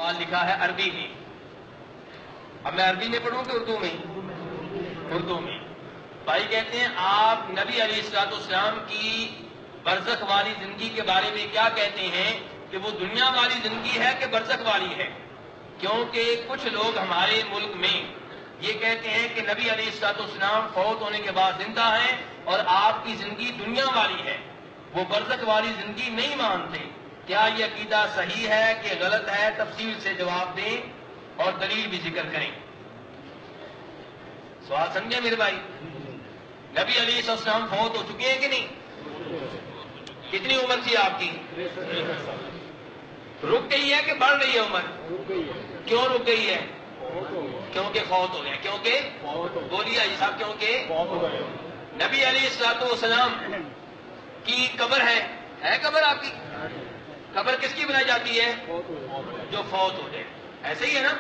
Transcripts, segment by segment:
سوال لکھا ہے عربی میں. اب میں عربی میں پڑھوں کہ اردو میں؟ اردو میں. بھائی کہتے ہیں آپ نبی علیہ السلام کی برزخ والی زندگی کے بارے میں کیا کہتے ہیں کہ وہ دنیا والی زندگی ہے کہ برزخ والی ہے؟ کیونکہ کچھ لوگ ہمارے ملک میں یہ کہتے ہیں کہ نبی علیہ السلام فوت ہونے کے بعد زندہ ہیں اور آپ کی زندگی دنیا والی ہے، وہ برزخ والی زندگی نہیں مانتے. کیا یہ عقیدہ صحیح ہے کہ غلط ہے؟ تفصیل سے جواب دیں اور دلیل بھی ذکر کریں. سوال سمجھے میرے بھائی؟ نبی علیہ السلام فوت ہو چکے ہیں کہ نہیں؟ کتنی عمر تھی آپ کی؟ رک گئی ہے کہ بڑھ رہی ہے عمر؟ کیوں رک گئی ہے؟ کیونکہ فوت ہو گئے. کیونکہ بولیے جی صاحب. کیونکہ نبی علیہ السلام کی قبر ہے قبر آپ کی؟ قبر کس کی بنائی جاتی ہے؟ جو فوت ہو جائے. ایسے ہی ہے نا؟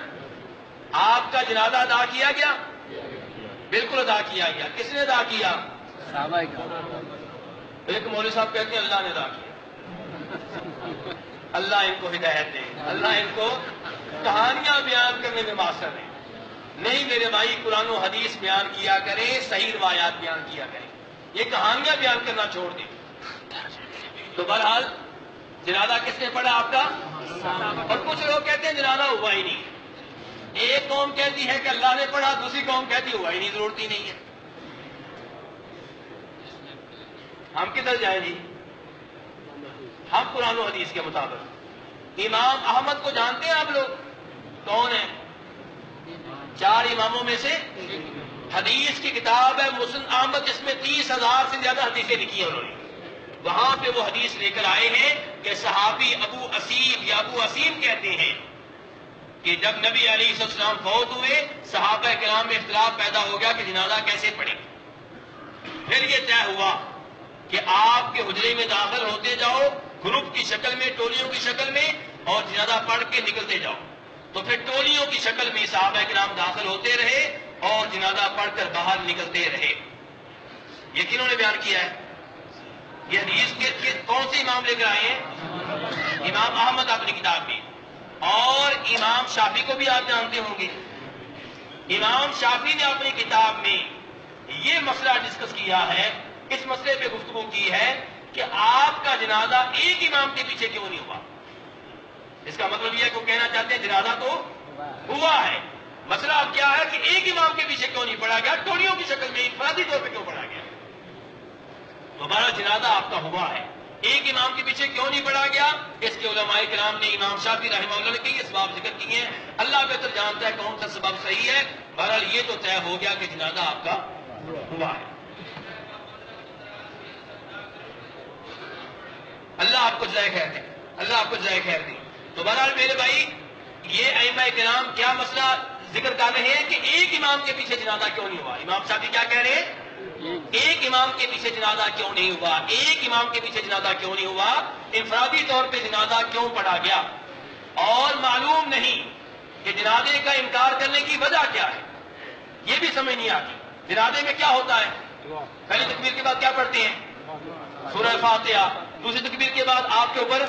آپ کا جنازہ ادا کیا گیا؟ بالکل ادا کیا گیا. کس نے ادا کیا؟ صحابہ. ایک مولوی صاحب کہتے ہیں اللہ نے ادا کیا. اللہ ان کو ہدایت دے، اللہ ان کو کہانیاں بیان کرنے میں ماہر ہے. نہیں میرے بھائی، قرآن و حدیث بیان کیا کریں، صحیح روایات بیان کیا کریں، یہ کہانیاں بیان کرنا چھوڑ دیں. تو بہرحال جنازہ کس نے پڑھا آپ کا؟ اور کچھ لوگ کہتے ہیں جنازہ ہوا ہی نہیں. ایک قوم کہتی ہے کہ اللہ نے پڑھا، دوسری قوم کہتی ہوا ہی نہیں، ضرورت ہی نہیں ہے. ہم کدھر جائیں جی؟ ہم قرآن و حدیث کے مطابق. امام احمد کو جانتے ہیں آپ لوگ؟ کون ہیں؟ 4 اماموں میں سے حدیث کی کتاب ہے مسند احمد، جس میں 30,000 سے زیادہ حدیثیں لکھی ہیں انہوں نے. وہاں پہ وہ حدیث لے کر آئے ہیں کہ صحابی ابو اسیم کہتے ہیں کہ جب نبی علیہ السلام فوت ہوئے، صحابہ کرام میں اختلاف پیدا ہو گیا کہ جنازہ کیسے پڑھیں. پھر یہ طے ہوا کہ آپ کے حجرے میں داخل ہوتے جاؤ گروپ کی شکل میں، ٹولیوں کی شکل میں، اور جنازہ پڑھ کے نکلتے جاؤ. تو پھر ٹولیوں کی شکل میں صحابہ کرام داخل ہوتے رہے اور جنازہ پڑھ کر باہر نکلتے رہے. یہ کنہوں نے بیان کیا ہے؟ یہ حدیث کے کون سے امام لے کر آئے ہیں؟ امام احمد اپنی کتاب میں. اور امام شافعی کو بھی آپ جانتے ہوں گے. امام شافعی نے اپنی کتاب میں یہ مسئلہ ڈسکس کیا ہے، اس مسئلے پہ گفتگو کی ہے کہ آپ کا جنازہ ایک امام کے پیچھے کیوں نہیں ہوا. اس کا مطلب یہ ہے کہ وہ کہنا چاہتے ہیں جنازہ تو ہوا ہے، مسئلہ اب کیا ہے کہ ایک امام کے پیچھے کیوں نہیں پڑھا گیا، ٹولیوں کی شکل میں انفرادی طور پہ کیوں پڑھا گیا. تو ہمارا جنازہ آپ کا ہوا ہے، ایک امام کے پیچھے کیوں نہیں پڑھا گیا؟ اس کے علماء کرام نے، امام شافعی رحمہ اللہ نے کئی اسباب ذکر کیے ہیں. اللہ بہتر جانتا ہے کون سا سبب صحیح ہے. بہرحال یہ تو طے ہو گیا کہ جنازہ آپ کا ہوا ہے. اللہ آپ کو جزائے خیر دے، اللہ آپ کو جزائے خیر دے. تو بہرحال میرے بھائی، یہ ائمہ کرام کیا مسئلہ ذکر کر رہے ہیں کہ ایک امام کے پیچھے جنازہ کیوں نہیں ہوا. امام شافعی کیا کہہ رہے ہیں؟ ایک امام کے پیچھے جنازہ کیوں نہیں ہوا، ایک امام کے پیچھے جنازہ کیوں نہیں ہوا، انفرادی طور پہ جنازہ کیوں پڑھا گیا. اور معلوم نہیں کہ جنازے کا انکار کرنے کی وجہ کیا ہے، یہ بھی سمجھ نہیں آتی. جنازے میں کیا ہوتا ہے؟ پہلی تکبیر کے بعد کیا پڑھتے ہیں؟ سورہ فاتحہ. دوسری تکبیر کے بعد آپ کے اوپر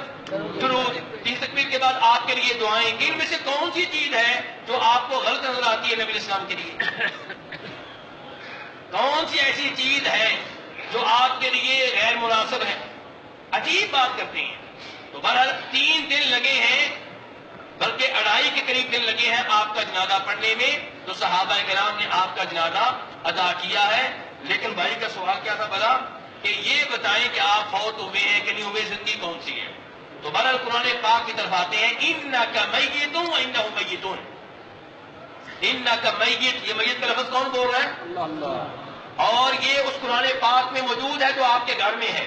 درود. تیسری تکبیر کے بعد آپ کے لیے دعائیں. ان میں سے کون سی چیز ہے جو آپ کو غلط نظر آتی ہے نبی اسلام کے لیے؟ کون سی ایسی چیز ہے جو آپ کے لیے غیر مناسب ہے؟ عجیب بات کرتے ہیں. تو بہرحال 3 دن لگے ہیں، بلکہ 2.5 کے قریب دن لگے ہیں آپ کا جنازہ پڑھنے میں. تو صحابہ کرام نے آپ کا جنازہ ادا کیا ہے. لیکن بھائی کا سوال کیا تھا بلا کہ یہ بتائیں کہ آپ فوت ہوئے ہیں کہ نہیں ہوئے، زندگی کون سی ہے. تو بہرحال قرآن پاک کی طرف آتے ہیں، انک میت وانہم میتون. انک میت، یہ میت کا لفظ کون بول رہا ہے؟ اللہ. اور یہ اس قرآن پاک میں موجود ہے جو آپ کے گھر میں ہے.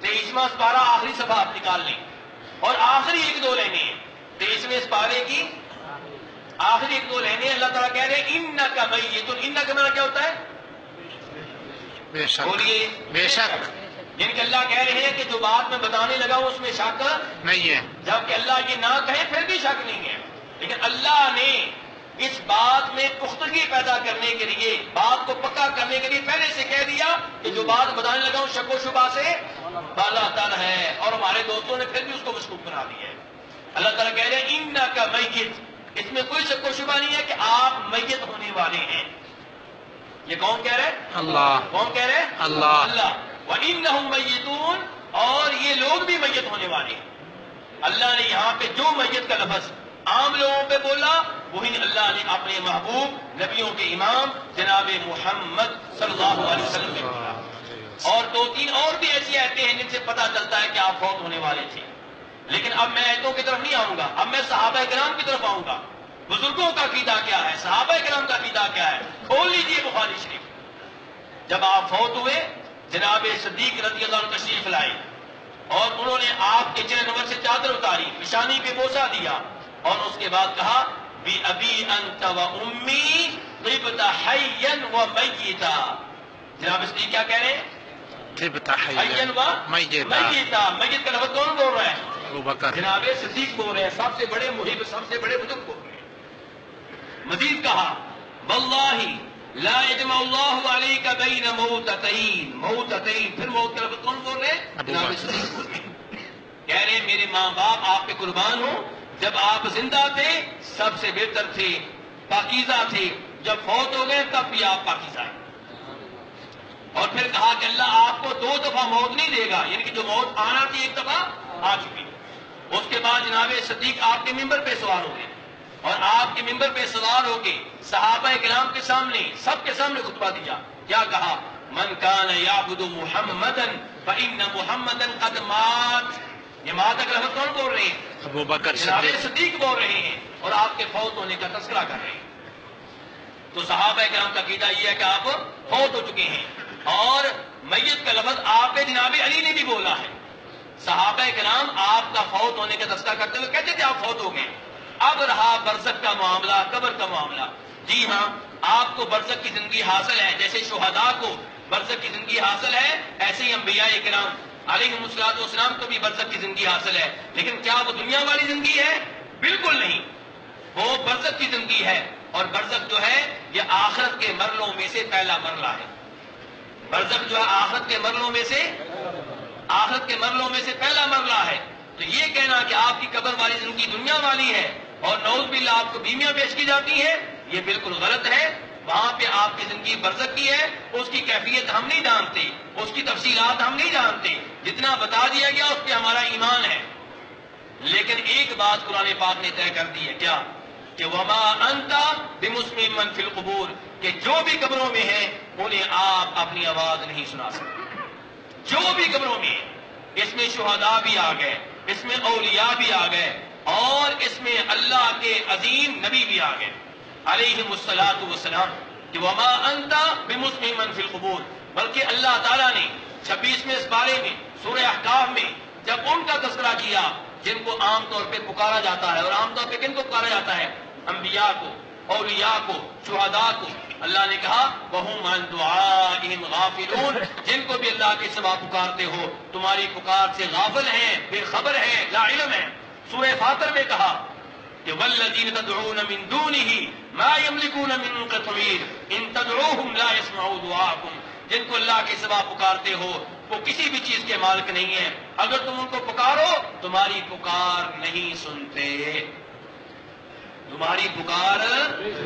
23واں سپارہ آخری صفحہ آپ نکال لیں اور آخری 1-2 لینے ہیں. 23ویں سپارے کی آخری 1-2 لینے. اللہ تعالیٰ کہہ رہے ہیں انک میتون. انک کا معنی کیا ہوتا ہے؟ بے شک. بولیے. بے شک. جن کے اللہ کہہ رہے ہیں کہ جو بات میں بتانے لگا ہوں اس میں شک نہیں ہے. جبکہ اللہ یہ نہ کہے پھر بھی شک نہیں ہے. لیکن اللہ نے اس بات میں پختگی پیدا کرنے کے لیے، بات کو پکا کرنے کے لیے پہلے سے کہہ دیا کہ جو بات بتانے لگا ہوں شک و شبہ سے بالا تر ہے. اور ہمارے دوستوں نے پھر بھی اس کو مشکوک بنا دیا ہے. اللہ تعالیٰ کہہ رہے ہیں انکا میت، اس میں کوئی شک و شبہ نہیں ہے کہ آپ میت ہونے والے ہیں. یہ کون کہہ رہے ہیں؟ اللہ. کون کہہ رہے ہیں؟ اللہ. اللہ. وَإِنَّهُمْ مَيِّتُونَ، اور یہ لوگ بھی میت ہونے والے ہیں. اللہ نے یہاں پہ جو میت کا لفظ عام لوگوں پہ بولا وہی اللہ نے اپنے محبوب نبیوں کے امام جناب محمد صلی اللہ علیہ وسلم پہ بولا. اور دو تین اور بھی ایسی آیتیں ہیں جن سے پتہ چلتا ہے کہ آپ فوت ہونے والے تھے. لیکن اب میں آیتوں کی طرف نہیں آؤں گا، اب میں صحابہ کرام کی طرف آؤں گا. بزرگوں کا عقیدہ کیا ہے، صحابہ کرام کا عقیدہ کیا ہے. کھول لیجیے بخاری شریف. جب آپ فوت ہوئے جناب صدیق رضی اللہ عنہ تشریف لائے اور انہوں نے آپ کے چہرے نور سے چادر اتاری، پیشانی پہ بوسہ دیا اور اس کے بعد کہا بی ابی انت و امی طبت حیا و میتا. جناب صدیق کیا کہہ رہے ہیں؟ طبت حیا حیا و میتا. میتا. میت کا لفظ کون بول رہا ہے؟ ابو بکر. جناب صدیق بول رہے ہیں، سب سے بڑے محب، سب سے بڑے بزرگ بول رہے ہیں. مزید کہا واللہ لا یجمع اللہ علیک بین موتتین. موتتین، پھر موت کا لفظ کون بول رہے ہیں؟ جناب صدیق بول رہے ہیں. کہہ رہے ہیں میرے ماں باپ آپ پہ قربان ہوں، جب آپ زندہ تھے سب سے بہتر تھے، پاکیزہ تھے، جب فوت ہو گئے تب بھی آپ پاکیزہ ہیں. اور پھر کہا کہ اللہ آپ کو دو دفعہ موت نہیں دے گا، یعنی کہ جو موت آنا تھی ایک دفعہ آ چکی. اس کے بعد جناب صدیق آپ کے ممبر پہ سوار ہو گئے اور آپ کے ممبر پہ سوار ہو کے صحابہ کرام کے سامنے، سب کے سامنے خطبہ دیا. کیا کہا؟ من کان یعبد محمدا فإن محمدا قد مات. یہ مات کا لفظ کون بول رہے ہیں؟ ابو بکر جناب صدیق. صدیق بول رہے ہیں اور آپ کے فوت ہونے کا تذکرہ کر رہے ہیں. تو صحابہ کرام کا عقیدہ یہ ہے کہ آپ فوت ہو چکے ہیں. اور میت کا لفظ آپ جناب علی نے بھی بولا ہے. صحابہ کرام آپ کا فوت ہونے کا تذکرہ کرتے ہوئے کہتے تھے آپ فوت ہو گئے. اب رہا برزخ کا معاملہ، قبر کا معاملہ. جی ہاں، آپ کو برزخ کی زندگی حاصل ہے، جیسے شہداء کو برزخ کی زندگی حاصل ہے ایسے ہی انبیاء کرام علیہم الصلوۃ والسلام کو بھی برزخ کی زندگی حاصل ہے. لیکن کیا وہ دنیا والی زندگی ہے؟ بالکل نہیں. وہ برزخ کی زندگی ہے. اور برزخ جو ہے یہ آخرت کے مرحلوں میں سے پہلا مرحلہ ہے. برزخ جو ہے آخرت کے مرحلوں میں سے پہلا مرحلہ ہے. تو یہ کہنا کہ آپ کی قبر والی زندگی دنیا والی ہے اور نعوذ باللہ آپ کو بیمیاں پیش کی جاتی ہے، یہ بالکل غلط ہے. وہاں پہ آپ کی زندگی برزخ کی ہے، اس کی کیفیت ہم نہیں جانتے، اس کی تفصیلات ہم نہیں جانتے. جتنا بتا دیا گیا اس پہ ہمارا ایمان ہے. لیکن ایک بات قرآن پاک نے طے کر دی ہے، کیا؟ کہ وما انت بمسمع من فی القبور، کہ جو بھی قبروں میں ہیں انہیں آپ اپنی آواز نہیں سنا سکتے. جو بھی قبروں میں ہیں، اس میں شہداء بھی آ گئے، اس میں اولیاء بھی آ گئے اور اس میں اللہ کے عظیم نبی بھی آ گئے علیہم الصلوۃ والسلام. کہ وما انت بمسمع من فی القبور، بلکہ اللہ تعالیٰ نے 26ویں سپارے میں سورہ احقاف میں جب ان کا تذکرہ کیا جن کو عام طور پہ پکارا جاتا ہے، اور عام طور پہ کن کو پکارا جاتا ہے؟ انبیاء کو، اولیاء کو، شہداء کو. اللہ نے کہا وَهُمْ عَنْ دُعَائِهِمْ غَافِلُونَ، جن کو بھی اللہ کے سوا پکارتے ہو تمہاری پکار سے غافل ہیں، بے خبر ہیں، لا علم ہیں. سورہ فاطر میں کہا کہ وَالَّذِينَ تَدْعُونَ مِن دُونِهِ مَا يَمْلِكُونَ مِن قِطْمِيرٍ إِن تَدْعُوهُمْ لَا يَسْمَعُوا دُعَاءَكُمْ. جن کو اللہ کے سوا پکارتے ہو وہ کسی بھی چیز کے مالک نہیں ہیں، اگر تم ان کو پکارو تمہاری پکار نہیں سنتے، تمہاری پکار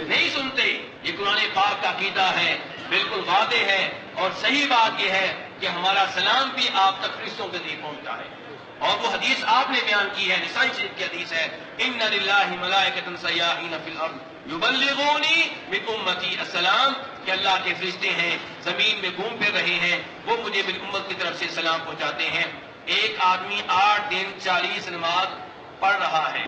نہیں سنتے. یہ قرآن پاک کا عقیدہ ہے، بالکل واضح ہے. اور صحیح بات یہ ہے کہ ہمارا سلام بھی آپ تک فرشتوں کے ذریعے پہنچتا ہے. اور وہ حدیث آپ نے بیان کی ہے، نسائی شریف کی حدیث ہے، ان للہ ملائکۃ سیاحین فی الارض یبلغونی من امتی السلام، کہ اللہ کے فرشتے ہیں زمین میں گھوم پھر رہے ہیں، وہ مجھے میری امت کی طرف سے سلام پہنچاتے ہیں. ایک آدمی 8 دن 40 نماز پڑھ رہا ہے.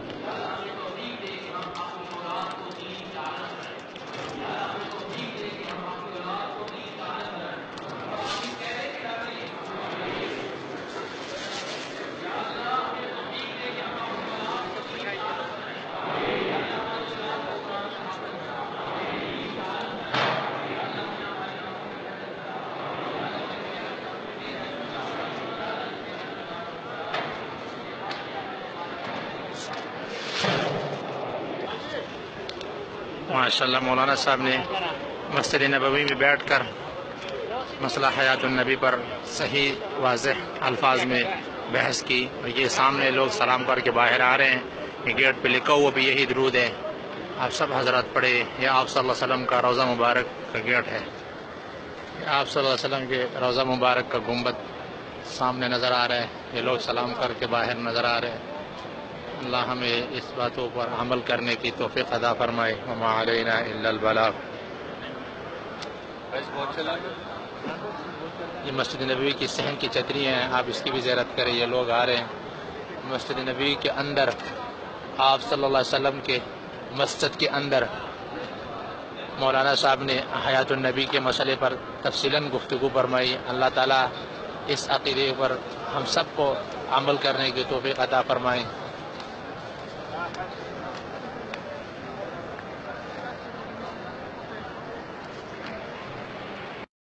ماشاءاللہ مولانا صاحب نے مسجد نبوی میں بیٹھ کر مسئلہ حیات النبی پر صحیح واضح الفاظ میں بحث کی. اور یہ سامنے لوگ سلام کر کے باہر آ رہے ہیں. یہ گیٹ پہ لکھا ہوا بھی یہی درود ہے، آپ سب حضرات پڑھے۔ یہ آپ صلی اللہ علیہ وسلم کا روضہ مبارک کا گیٹ ہے، یہ آپ صلی اللہ علیہ وسلم کے روضہ مبارک کا گنبد سامنے نظر آ رہا ہے، یہ لوگ سلام کر کے باہر نظر آ رہے ہیں۔ اللہ ہمیں اس باتوں پر عمل کرنے کی توفیق عطا فرمائے۔ وما علینا الا البلاغ۔ یہ مسجد نبوی کی صحن کی چھتری ہیں، آپ اس کی بھی زیارت کریں، یہ لوگ آ رہے ہیں۔ مسجد نبوی کے اندر آپ صلی اللہ علیہ وسلم کے مسجد کے اندر مولانا صاحب نے حیات النبی کے مسئلے پر تفصیلاً گفتگو فرمائی۔ اللہ تعالیٰ اس عقیدے پر ہم سب کو عمل کرنے کی توفیق عطا فرمائے۔